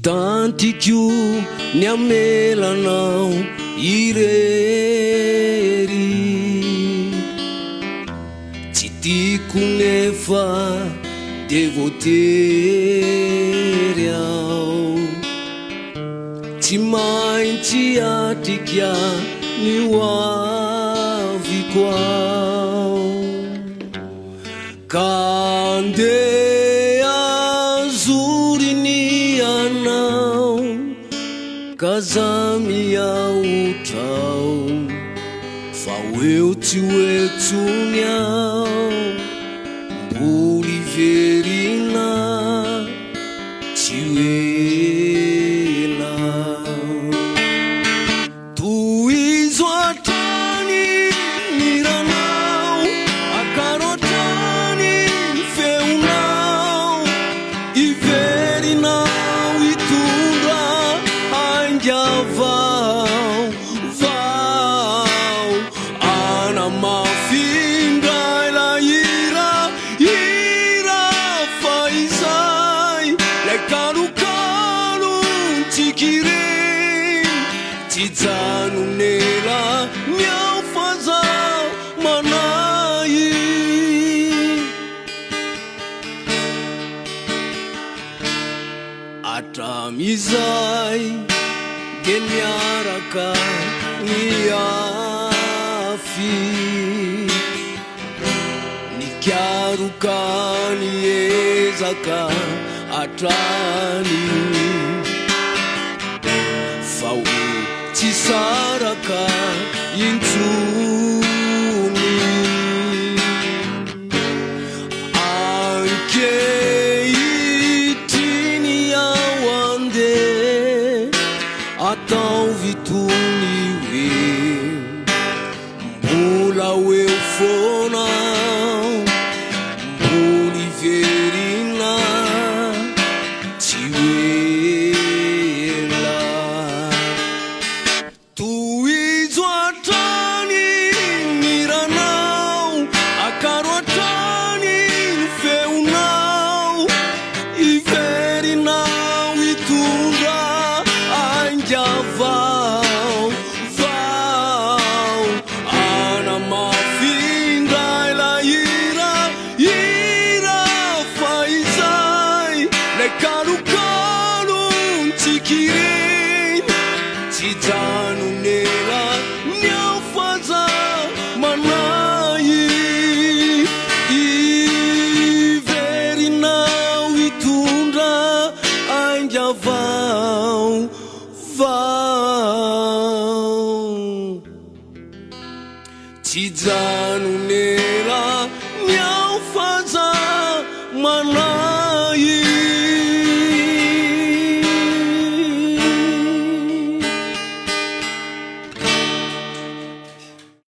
Tantikyo ny amelanao irery, tsy tiako nefa de voatery ao, tsy maintsy atrika ny hoaviko ao, ka andeha azoriny anao, ka za miaotrao, fa eo tsy hoetsony ao, mbola iverina tsy ela. Tohizo hatrany ny ranao, akarotrany ny feonao, iverinao hitondra haingavao vao, anamafindra ela ira fa izay, lay kalokalo tsikiriny, tsy janonela miao faza manay. Atramizay de miaraka miafy, nikaroka niezaka hatrany, fa ho tsy saraka intsony. Ankehitriny ao andeha atao vitony hoe, mbola eo foanao, mbola iverina tsy ela. Tohizo hatrany ny ranao, akaro hatrany ny feonao, iverinao hitondra haingavao vao, anamafindra ela ira fa izay, lay kalokalo tsikiriny, tsy janonela miao faza manay, iverinao hitondra haingavao vao, tsy janonela miao faza manay.